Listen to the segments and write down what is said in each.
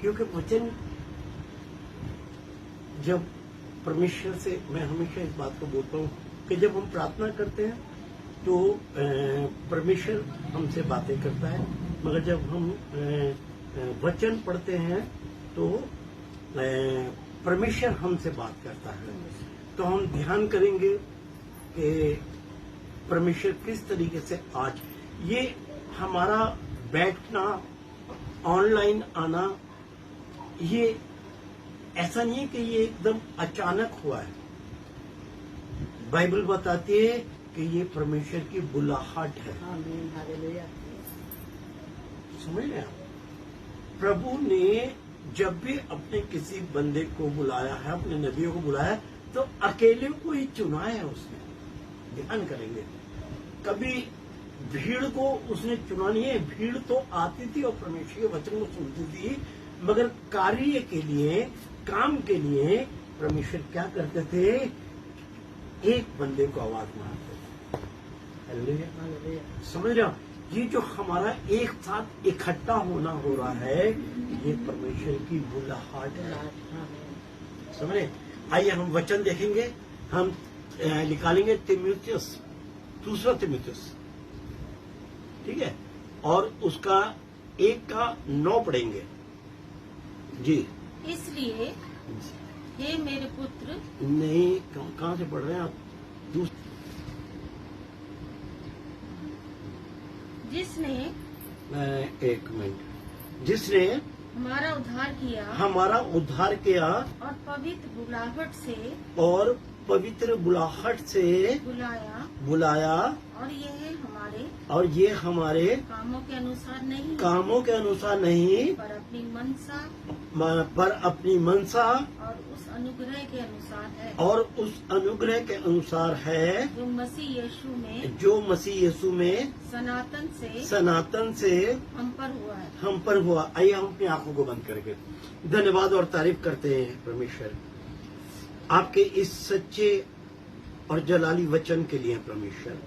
क्योंकि वचन जब परमेश्वर से, मैं हमेशा इस बात को बोलता हूँ कि जब हम प्रार्थना करते हैं तो परमेश्वर हमसे बातें करता है, मगर जब हम वचन पढ़ते हैं तो परमेश्वर हमसे बात करता है। तो हम ध्यान करेंगे कि परमेश्वर किस तरीके से आज ये हमारा बैठना, ऑनलाइन आना, ये ऐसा नहीं है कि ये एकदम अचानक हुआ है। बाइबल बताती है कि ये परमेश्वर की बुलाहट है। समझ रहे आप? प्रभु ने जब भी अपने किसी बंदे को बुलाया है, अपने नबियों को बुलाया, तो अकेले को ही चुना है उसने। ध्यान करेंगे, कभी भीड़ को उसने चुना नहीं है। भीड़ तो आती थी और परमेश्वर के वचन को सुनती थी, मगर कार्य के लिए, काम के लिए परमेश्वर क्या करते थे? एक बंदे को आवाज मारते थे। हालेलुया। समझ रहे हो? ये जो हमारा एक साथ इकट्ठा होना हो रहा है, ये परमेश्वर की बुलाहट है। समझे? आइए हम वचन देखेंगे। हम निकालेंगे तीमुथियुस, दूसरा तीमुथियुस, ठीक है, और उसका 1:9 पढ़ेंगे जी। इसलिए हे मेरे पुत्र, नहीं, कहाँ से पढ़ रहे हैं आप? जिसने, एक मिनट, जिसने हमारा उद्धार किया, हमारा उद्धार किया और पवित्र बुलाहट से, और पवित्र बुलाहट से बुलाया, और ये हमारे कामों के अनुसार नहीं, कामों के अनुसार नहीं, पर अपनी मनसा, और उस अनुग्रह के अनुसार है, और उस अनुग्रह के अनुसार है, जो मसीह यीशु में सनातन से हम पर हुआ। आइए हम अपनी आंखों को बंद करके धन्यवाद और तारीफ करते हैं परमेश्वर आपके इस सच्चे और जलाली वचन के लिए। परमेश्वर,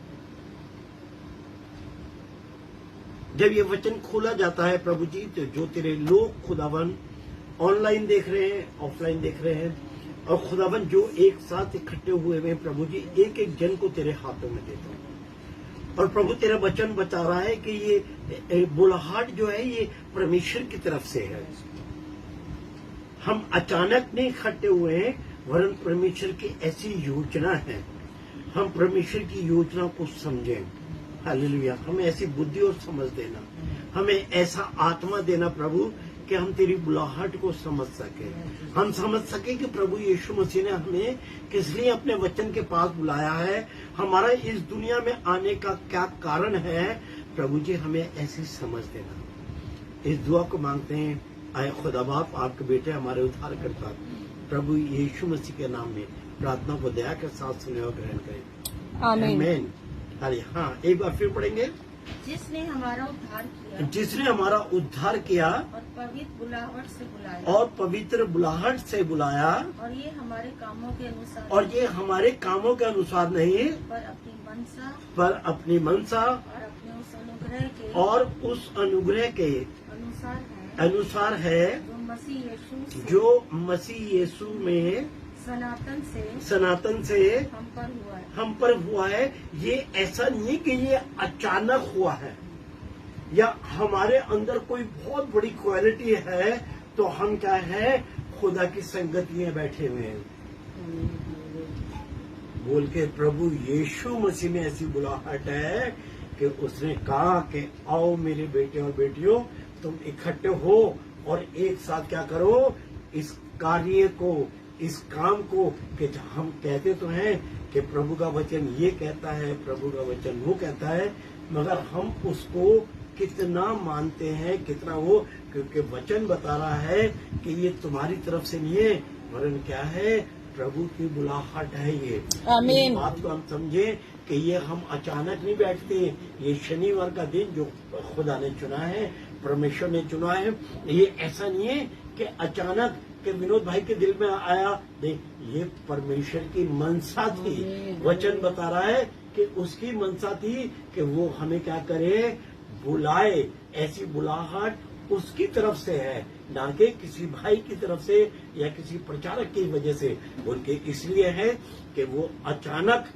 जब ये वचन खोला जाता है प्रभु जी, तो जो तेरे लोग खुदावन ऑनलाइन देख रहे हैं, ऑफलाइन देख रहे हैं, और खुदावन जो एक साथ इकट्ठे हुए हैं प्रभु जी, एक एक जन को तेरे हाथों में देता हूँ। और प्रभु तेरा वचन बता रहा है कि ये बुलाहट जो है ये परमेश्वर की तरफ से है। हम अचानक नहीं इकट्ठे हुए हैं, वरन परमेश्वर की ऐसी योजना है। हम परमेश्वर की योजना को समझें। हालेलुया। हमें ऐसी बुद्धि और समझ देना, हमें ऐसा आत्मा देना प्रभु कि हम तेरी बुलाहट को समझ सके। हम समझ सके कि प्रभु यीशु मसीह ने हमें किस लिए अपने वचन के पास बुलाया है, हमारा इस दुनिया में आने का क्या कारण है। प्रभु जी हमें ऐसी समझ देना। इस दुआ को मांगते हैं आए खुदा बाप, आपके बेटे हमारे उद्धार करता प्रभु यीशु मसीह के नाम में प्रार्थना को दया के साथ सुने और ग्रहण करें। आमीन। अरे हाँ, एक बार फिर पढ़ेंगे। जिसने हमारा उद्धार किया, और पवित्र बुलाहट से बुलाया, और ये हमारे कामों के अनुसार नहीं, पर अपनी मनसा, और उस अनुग्रह के अनुसार है, जो मसीह यीशु में सनातन से हम पर हुआ है। ये ऐसा नहीं कि ये अचानक हुआ है, या हमारे अंदर कोई बहुत बड़ी क्वालिटी है तो हम क्या है, खुदा की संगति में बैठे हुए हैं बोल के। प्रभु यीशु मसीह में ऐसी बुलाहट है कि उसने कहा कि आओ मेरे बेटे और बेटियों, तुम इकट्ठे हो और एक साथ क्या करो, इस कार्य को, इस काम को। कि हम कहते तो हैं कि प्रभु का वचन ये कहता है, प्रभु का वचन वो कहता है, मगर हम उसको कितना मानते हैं, कितना वो, क्योंकि वचन बता रहा है कि ये तुम्हारी तरफ से नहीं है, वरन क्या है, प्रभु की बुलाहट है ये। आमीन। बात को हम समझे कि ये हम अचानक नहीं बैठते, ये शनिवार का दिन जो खुदा ने चुना है, परमेश्वर ने चुना है। ये ऐसा नहीं है कि अचानक कि विनोद भाई के दिल में आया, नहीं, ये परमेश्वर की मनसा थी। वचन बता रहा है कि उसकी मनसा थी कि वो हमें क्या करे, बुलाए। ऐसी बुलाहट उसकी तरफ से है। ना कि किसी भाई की तरफ से या किसी प्रचारक की वजह से। उनके इसलिए है कि वो अचानक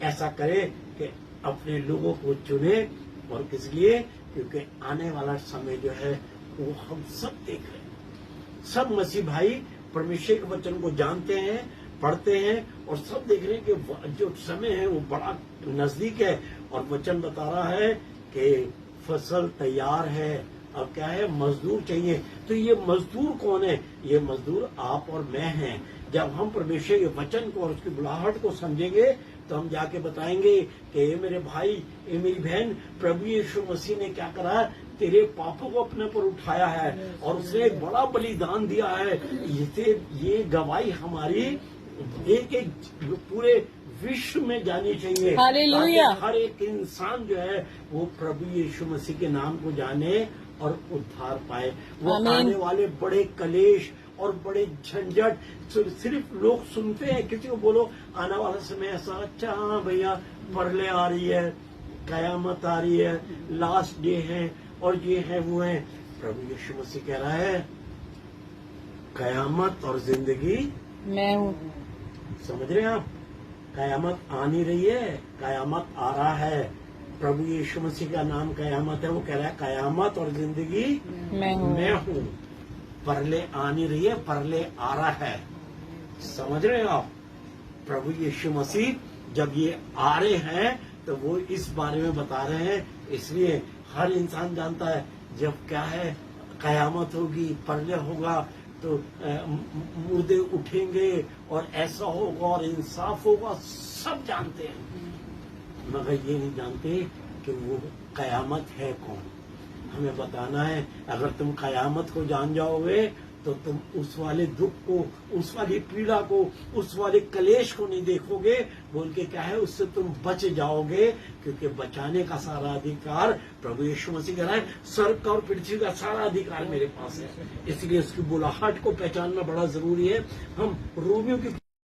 ऐसा करे कि अपने लोगों को चुने, और किस लिए? क्योंकि आने वाला समय जो है वो हम सब देख रहे हैं। सब मसीह भाई परमेश्वर के वचन को जानते हैं, पढ़ते हैं, और सब देख रहे हैं कि जो समय है वो बड़ा नजदीक है। और वचन बता रहा है कि फसल तैयार है, अब क्या है? मजदूर चाहिए। तो ये मजदूर कौन है? ये मजदूर आप और मैं हैं। जब हम परमेश्वर के वचन को और उसकी बुलाहट को समझेंगे तो हम जाके बताएंगे कि ये मेरे भाई, ये मेरी बहन, प्रभु यीशु मसीह ने क्या करा? तेरे पापों को अपने पर उठाया है और उसने एक बड़ा बलिदान दिया है। ये गवाही हमारी एक एक पूरे विश्व में जानी चाहिए, हालेलुया। ताकि हर एक इंसान जो है वो प्रभु यीशु मसीह के नाम को जाने और उद्धार पाए। वो आमीन। आने वाले बड़े कलेश और बड़े झंझट सिर्फ लोग सुनते हैं। किसी को बोलो आने वाला समय ऐसा, अच्छा हाँ भैया परले आ रही है, कयामत आ रही है, लास्ट डे है, और ये है वो है। प्रभु यीशु मसीह कह रहा है कयामत और जिंदगी मैं हूँ। समझ रहे हैं आप? कयामत आ नहीं रही है, कयामत आ रहा है। प्रभु यीशु मसीह का नाम कयामत है। वो कह रहा है कयामत और जिंदगी मैं हूँ। मैं हूँ। परले आ नहीं रही है, परले आ रहा है। समझ रहे हैं आप? प्रभु यीशु मसीह जब ये आ रहे हैं तो वो इस बारे में बता रहे हैं। इसलिए हर इंसान जानता है जब क्या है, कयामत होगी, परले होगा, तो मुर्दे उठेंगे और ऐसा होगा और इंसाफ होगा, सब जानते हैं। मगर ये नहीं जानते कि वो कयामत है कौन। हमें बताना है। अगर तुम कयामत को जान जाओगे तो तुम उस वाले दुख को, उस वाली पीड़ा को, उस वाले कलेश को नहीं देखोगे। बोल के क्या है, उससे तुम बच जाओगे, क्योंकि बचाने का सारा अधिकार प्रभु यीशु मसीह कह रहा है, स्वर्ग का और पृथ्वी का सारा अधिकार मेरे पास है। इसलिए उसकी बुलाहट को पहचानना बड़ा जरूरी है। हम रोमियों की